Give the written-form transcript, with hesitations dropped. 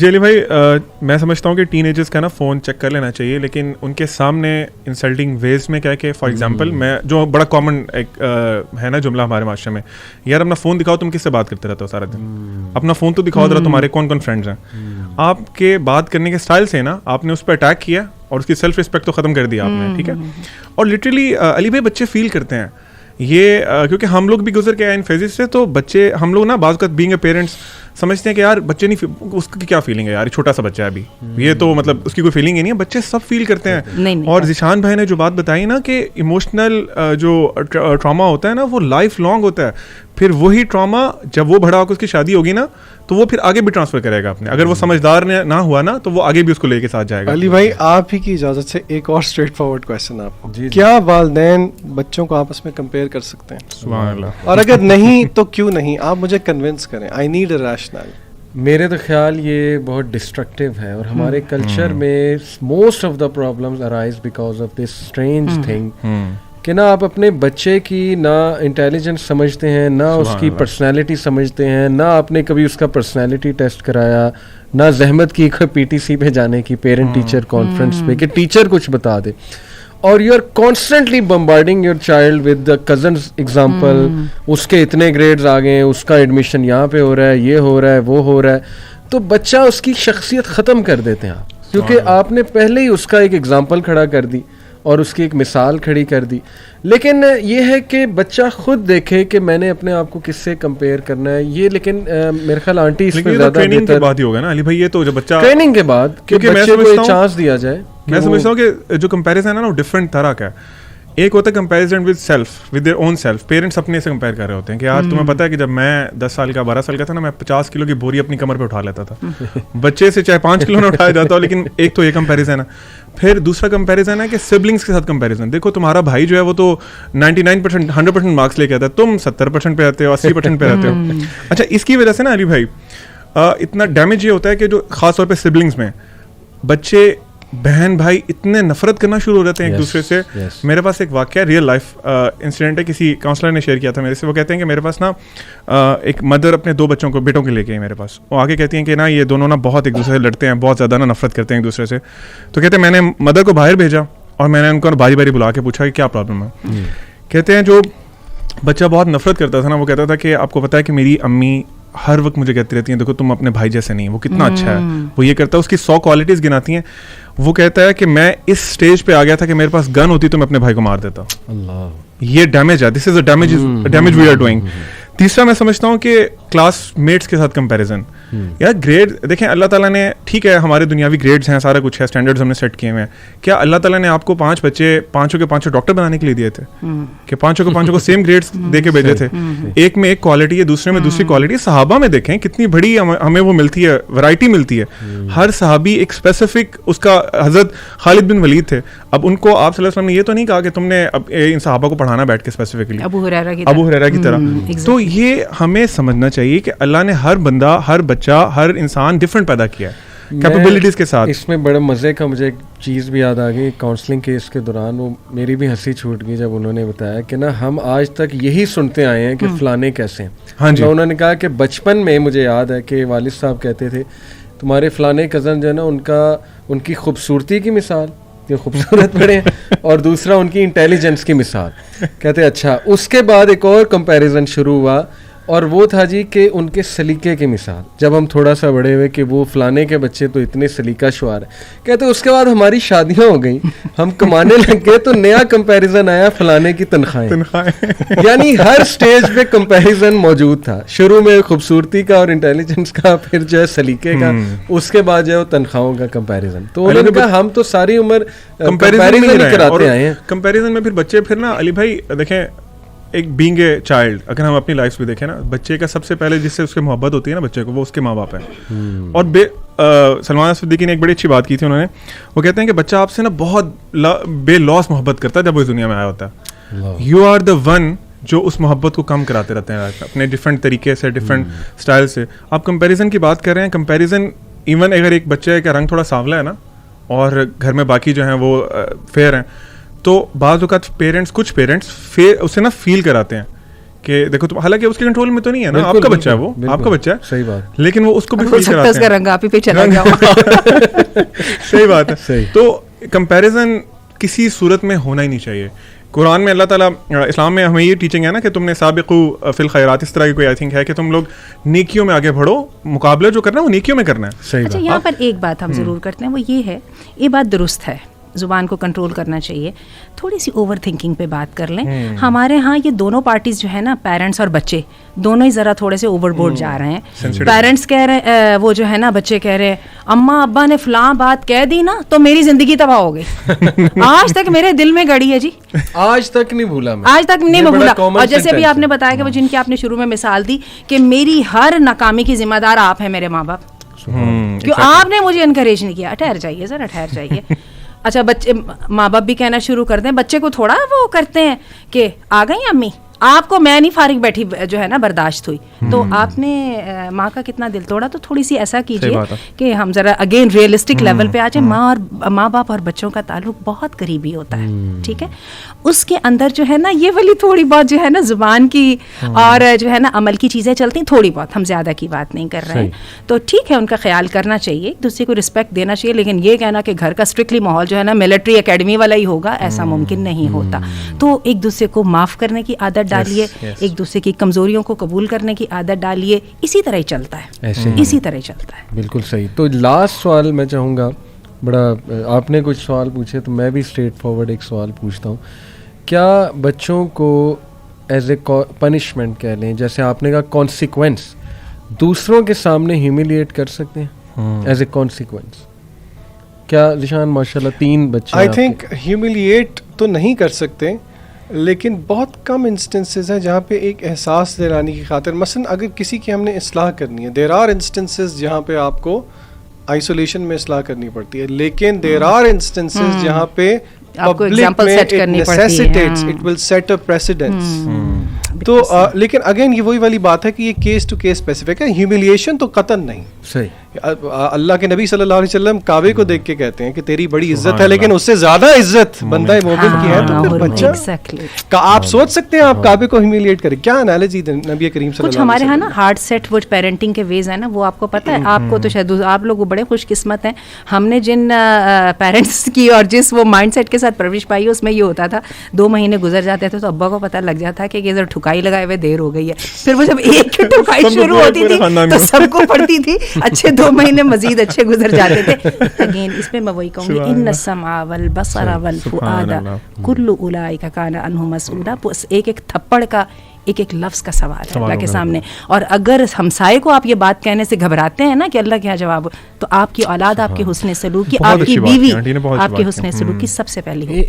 جی علی بھائی, میں سمجھتا ہوں کہ ٹین ایجرس کا نا فون چیک کر لینا چاہیے, لیکن ان کے سامنے انسلٹنگ ویز میں کیا کہ فار ایگزامپل میں جو بڑا کامن ایک ہے نا جملہ ہمارے معاشرے میں, یار اپنا فون دکھاؤ, تم کس سے بات کرتے رہتے ہو سارا دن, اپنا فون تو دکھاؤ ذرا تمہارے کون کون فرینڈز ہیں. آپ کے بات کرنے کے اسٹائل سے نا آپ نے اس پہ اٹیک کیا اور اس کی سیلف رسپیکٹ تو ختم کر دیا آپ نے, ٹھیک ہے. اور لٹرلی علی بھائی بچے فیل کرتے ہیں یہ, کیونکہ ہم لوگ بھی گزر کے آئے ان فیزز سے, تو بچے ہم لوگ نا بعض اوقات بینگ اے پیرنٹس سمجھتے ہیں کہ یار بچے نہیں, اس کی کیا فیلنگ ہے یار, یہ چھوٹا سا بچہ ہے ابھی, یہ تو مطلب اس کی کوئی فیلنگ ہی نہیں ہے. بچے سب فیل کرتے ہیں. اور ذیشان بھائی نے جو بات بتائی نا کہ ایموشنل جو ٹراما ہوتا ہے نا وہ لائف لانگ ہوتا ہے, پھر وہی ٹراما جب وہ بڑا ہو کے اس کی شادی ہوگی نا تو وہ پھر آگے بھی ٹرانسفر کرے گا اپنے, اگر وہ سمجھدار نہ ہوا نا تو وہ آگے بھی اس کو لے کے ساتھ جائے گا. علی بھائی آپ ہی کی اجازت سے ایک اور اسٹریٹ فارورڈ کویسچن آپ کو, کیا والدین بچوں کو آپس میں کمپیئر کر سکتے ہیں؟ سبحان اللہ. اور اگر نہیں تو کیوں نہیں, آپ مجھے کنونس کریں, آئی نیڈ اے ریشنل. میرے تو خیال یہ بہت ڈسٹرکٹیو ہے, اور ہمارے کلچر میں most of the problems arise because of this strange thing کہ نہ آپ اپنے بچے کی نہ انٹیلیجنس سمجھتے ہیں, نہ اس کی پرسنالٹی سمجھتے ہیں, نہ آپ نے کبھی اس کا پرسنالٹی ٹیسٹ کرایا, نہ زحمت کی پی ٹی سی پہ جانے کی, پیرنٹ ٹیچر کانفرنس پہ کہ ٹیچر کچھ بتا دے, اور you are constantly bombarding your child with the cousin's example, اس کے اتنے گریڈز آ گئے, اس کا ایڈمیشن یہاں پہ ہو رہا ہے, یہ ہو رہا ہے, وہ ہو رہا ہے, تو بچہ اس کی شخصیت ختم کر دیتے ہیں آپ, کیونکہ آپ نے پہلے ہی اس کا ایک ایگزامپل کھڑا کر دی اور اس کی ایک مثال کھڑی کر دی. لیکن یہ ہے کہ بچہ خود دیکھے کہ میں نے اپنے آپ کو کس سے کمپیئر کرنا ہے, یہ لیکن میرے خیال آنٹی اس میں زیادہ ٹریننگ کے بعد ہی ہوگا نا علی بھائی, یہ تو جب بچہ ٹریننگ کے بعد کہ بچے کو ایک چانس دیا جائے. میں سمجھتا ہوں کہ جو کمپیریزن ہے نا وہ ڈفرینٹ طرح کا ہے. ایک ہوتا ہے comparison with self, with their own self. Parents اپنے سے کمپیئر کر رہے ہوتے ہیں کہ یار تمہیں پتہ ہے کہ جب میں 10 سال کا 12 سال کا تھا نا, میں 50 کلو کی بوری اپنی کمر پہ اٹھا لیتا تھا, بچے سے چاہے 5 کلو نہ اٹھایا جاتا ہو. لیکن ایک تو یہ کمپیریزن ہے. پھر دوسرا کمپیریزن ہے کہ سبلنگس کے ساتھ کمپیریزن. دیکھو تمہارا بھائی جو ہے وہ تو 99% 100% مارکس لے کے آتا ہے, تم 70% پہ آتے ہو, 80% پہ رہتے ہو. اچھا اس کی وجہ سے نا علی بھائی اتنا ڈیمیج یہ ہوتا ہے کہ جو خاص طور پہ سبلنگس میں بچے بہن بھائی اتنے نفرت کرنا شروع ہو جاتے ہیں ایک دوسرے سے. میرے پاس ایک واقعہ ریئل لائف انسیڈنٹ ہے, کسی کاؤنسلر نے شیئر کیا تھا میرے سے. وہ کہتے ہیں کہ میرے پاس نا ایک مدر اپنے 2 بچوں کو بیٹوں کے لے کے آئی میرے پاس. وہ آگے کہتی ہیں کہ نا یہ دونوں نا بہت ایک دوسرے سے لڑتے ہیں, بہت زیادہ نا نفرت کرتے ہیں ایک دوسرے سے. تو کہتے ہیں میں نے مدر کو باہر بھیجا اور میں نے ان کو باری باری بلا کے پوچھا کہ کیا پرابلم ہے. کہتے ہیں جو بچہ بہت نفرت کرتا تھا نا, وہ کہتا تھا کہ آپ کو پتہ ہے کہ میری امی ہر وقت مجھے کہتی رہتی ہیں دیکھو تم اپنے بھائی جیسے نہیں, وہ کتنا اچھا ہے, وہ یہ کرتا ہے, اس کی 100 کوالٹیز گناتی ہیں. وہ کہتا ہے کہ میں اس سٹیج پہ آ گیا تھا کہ میرے پاس گن ہوتی تو میں اپنے بھائی کو مار دیتا. اللہ, یہ ڈیمیج ہے, this is a damage we are doing. تیسرا میں سمجھتا ہوں کہ کلاس میٹس کے ساتھ کمپیریزن. یار گریڈ دیکھیں, اللہ تعالیٰ نے ٹھیک ہے ہمارے دنیاوی گریڈز ہیں, سارا کچھ ہے, اسٹینڈرڈز ہم نے سیٹ کیے ہوئے ہیں. کیا اللہ تعالیٰ نے آپ کو 5 بچے 5 کے 5 ڈاکٹر بنانے کے لیے دیے تھے کہ 5 کے 5 کو سیم گریڈز دے کے بھیجے تھے؟ ایک میں ایک کوالٹی ہے, دوسرے میں دوسری کوالٹی. صحابہ میں دیکھیں کتنی بڑی ہمیں وہ ملتی ہے, ورائٹی ملتی ہے. ہر صحابی ایک اسپیسیفک, اس کا حضرت خالد بن ولید تھے. اب ان کو آپ صلی اللہ علیہ وسلم نے یہ تو نہیں کہا کہ تم نے ان صحابہ کو پڑھانا بیٹھ کے اسپیسیفکلی ابو ہریرہ کی طرح. تو یہ ہمیں سمجھنا چاہیے کہ اللہ نے ہر بندہ, ہر بچہ, ہر انسان ڈفرینٹ پیدا کیا ہے کیپیبلٹیز کے ساتھ. اس میں بڑے مزے کا مجھے ایک چیز بھی یاد آ گئی کاؤنسلنگ کے اس کے دوران, وہ میری بھی ہنسی چھوٹ گئی جب انہوں نے بتایا کہ نا ہم آج تک یہی سنتے آئے ہیں کہ فلانے کیسے ہیں. ہاں جی, انہوں نے کہا کہ بچپن میں مجھے یاد ہے کہ والد صاحب کہتے تھے تمہارے فلانے کزن جو ہے نا ان کی خوبصورتی کی مثال, یہ خوبصورت پڑے ہیں, اور دوسرا ان کی انٹیلیجنس کی مثال. کہتے اچھا, اس کے بعد ایک اور کمپیریزن شروع ہوا, اور وہ تھا جی کہ ان کے سلیقے کی مثال. جب ہم تھوڑا سا بڑے ہوئے کہ وہ فلانے کے بچے تو اتنے سلیقہ شعار ہیں. کہتے اس کے بعد ہماری شادیاں ہو گئیں, ہم کمانے لگ گئے, تو نیا کمپیریزن آیا فلانے کی تنخواہیں. یعنی ہر سٹیج پہ کمپیریزن موجود تھا, شروع میں خوبصورتی کا اور انٹیلیجنس کا, پھر جو ہے سلیقے کا, اس کے بعد جو ہے تنخواہوں کا کمپیریزن. تو انہوں نے کہا ہم تو ساری عمر کمپیریزن ہی کراتے آئے ہیں. کمپیریزن میں پھر بچے پھر نا علی بھائی دیکھیں, ایک بینگ اے چائلڈ, اگر ہم اپنی لائف بھی دیکھیں نا, بچے کا سب سے پہلے جس سے اس کی محبت ہوتی ہے نا بچے کو, وہ اس کے ماں باپ ہیں. اور سلمان صدیقی نے ایک بڑی اچھی بات کی تھی انہوں نے, وہ کہتے ہیں کہ بچہ آپ سے نا بہت بے لوس محبت کرتا ہے جب وہ اس دنیا میں آیا ہوتا ہے. یو آر دا ون جو اس محبت کو کم کراتے رہتے ہیں اپنے ڈفرینٹ طریقے سے, ڈفرینٹ اسٹائل سے. آپ کمپیریزن کی بات کر رہے ہیں, کمپیریزن ایون اگر ایک بچے کا رنگ تھوڑا سانولا ہے نا اور گھر میں باقی جو ہیں وہ فیئر ہیں, تو بعض اوقات کچھ پیرنٹس اسے نا فیل کراتے ہیں کہ دیکھو تم, حالانکہ اس کے کنٹرول میں تو نہیں ہے نا, آپ کا بچہ ہے وہ, آپ کا بچہ ہے, صحیح بات, لیکن وہ اس کو بھی ہو فیل سکتا ہے اس کراتے کا ہیں. رنگ آپ ہی پہ چلا گیا. صحیح بات ہے. صحیح. تو کمپیریزن کسی صورت میں ہونا ہی نہیں چاہیے. قرآن میں اللہ تعالیٰ, اسلام میں ہمیں یہ ٹیچنگ ہے نا کہ تم نے سابقوا فی الخیرات, اس طرح کی کوئی آئی تھنک ہے کہ تم لوگ نیکیوں میں آگے بڑھو, مقابلہ جو کرنا ہے وہ نیکیوں میں کرنا ہے. صحیح اچھا بات. یہاں پر ایک بات ہم ضرور کرتے ہیں, وہ یہ ہے, یہ بات درست ہے, زبان کو کنٹرول کرنا چاہیے, تھوڑی سی اوور تھنکنگ پہ بات کر لیں. ہمارے ہاں یہ دونوں پارٹیز جو ہے نا, پیرنٹس اور بچے دونوں ہی ذرا تھوڑے سے اوور بورڈ جا رہے ہیں. پیرنٹس کہہ رہے ہیں, وہ جو ہے نا بچے کہہ رہے ہیں اماں ابا نے فلاں بات کہہ دی نا تو میری زندگی تباہ ہو گئی, آج تک میرے دل میں گڑی ہے جی, آج تک نہیں بھولا میں, آج تک نہیں میں بھولا. اور جیسے بھی آپ نے بتایا کہ وہ جن کی آپ نے شروع میں مثال دی کہ میری ہر ناکامی کی ذمہ دار آپ ہیں میرے ماں باپ, کیوں آپ نے مجھے انکریج نہیں کیا. ٹھہر جائیے ذرا, ٹھہر جائیے. اچھا بچے, ماں باپ بھی کہنا شروع کر دیں, بچے کو تھوڑا وہ کرتے ہیں کہ آ گئی امی, آپ کو میں نہیں فارغ بیٹھی جو ہے نا برداشت ہوئی, تو آپ نے ماں کا کتنا دل توڑا. تو تھوڑی سی ایسا کیجیے کہ ہم ذرا اگین ریئلسٹک لیول پہ آ جائیں. ماں باپ اور بچوں کا تعلق بہت قریبی ہوتا ہے, ٹھیک ہے. اس کے اندر جو ہے نا یہ والی تھوڑی بہت جو ہے نا زبان کی اور جو ہے نا عمل کی چیزیں چلتی ہیں تھوڑی بہت, ہم زیادہ کی بات نہیں کر رہے ہیں. تو ٹھیک ہے, ان کا خیال کرنا چاہیے, ایک دوسرے کو رسپیکٹ دینا چاہیے, لیکن یہ کہنا کہ گھر کا اسٹرکٹلی ماحول جو ہے نا ملٹری اکیڈمی والا ہی ہوگا, ایسا ممکن نہیں ہوتا. تو ایک دوسرے کو معاف کرنے کی عادت ڈالیے, ایک دوسرے کی کمزوریوں کو قبول کرنے کی عادت ڈالیے, اسی طرح ہی چلتا ہے, اسی طرح ہی چلتا ہے. بالکل صحیح. تو لاسٹ سوال میں چاہوں گا, بڑا آپ نے کچھ سوال پوچھے تو میں بھی اسٹریٹ فارورڈ ایک سوال پوچھتا ہوں. کیا بچوں کو ایز اے پنشمنٹ کہہ لیں, جیسے آپ نے کہا کانسیکوینس, دوسروں کے سامنے ہیومیلیٹ کر سکتے ہیں ایز اے کانسیکوینس؟ کیا ذیشان ماشاء اللہ 3 بچے, آئی تھنک ہیومیلیٹ تو نہیں کر سکتے, لیکن بہت کم انسٹنسز ہیں جہاں پہ ایک احساس دلانے کی خاطر, مثلا اگر کسی کی ہم نے اصلاح کرنی ہے, دیر آر انسٹنسز جہاں پہ آپ کو آئسولیشن میں اصلاح کرنی پڑتی ہے, لیکن دیر آر انسٹنسز جہاں پہ پبلک میں it necessitates, it will set a precedence. تو لیکن اگین یہ وہی والی بات ہے کہ یہ کیس ٹو کیس اسپیسیفک ہے, ہیومیلیشن تو قطعاً نہیں. صحیح. اللہ کے نبی صلی اللہ علیہ وسلم کعبے کو دیکھ کے کہتے ہیں کہ تیری بڑی عزت ہے, لیکن اس سے زیادہ عزت بندہ مومن کی ہے. تو پھر بچہ آپ سوچ سکتے ہیں آپ کعبے کو ہیومیلیٹ کریں, کیا انالوجی نبی کریم صلی اللہ علیہ وسلم. کچھ ہمارے ہاں نا ہارڈ سیٹ وہ پیرنٹنگ کے ویز ہیں نا, وہ آپ کو پتہ ہے, آپ کو تو شاید آپ لوگ بڑے خوش قسمت ہیں. ہم نے جن پیرنٹس کی اور جس وہ مائنڈ سیٹ کے ساتھ پرورش پائی, اس میں یہ ہوتا تھا 2 مہینے گزر جاتے تھے تو ابا کو پتہ لگ جاتا کہ یہ ذرا ٹھکائی لگائے ہوئے دیر ہو گئی ہے. پھر وہ جب ایک ٹھکائی شروع ہوتی تھی تو سب کو پڑتی تھی, اچھے 2 مہینے مزید اچھے گزر جاتے تھے. اگین اس میں میں وہی کہوں گی, ان السمع والبصر والفؤاد کل اولئک کان عنہ مسئولا. ایک ایک تھپڑ کا ایک ایک لفظ کا سوال ہے اللہ کے سامنے. اور اگر ہمسائے کو آپ یہ بات کہنے سے گھبراتے ہیں نا کہ اللہ کیا جواب, تو آپ کی اولاد آپ کے حسن سلوک کی, آپ کی بیوی آپ کے حسن سلوک کی سب سے پہلی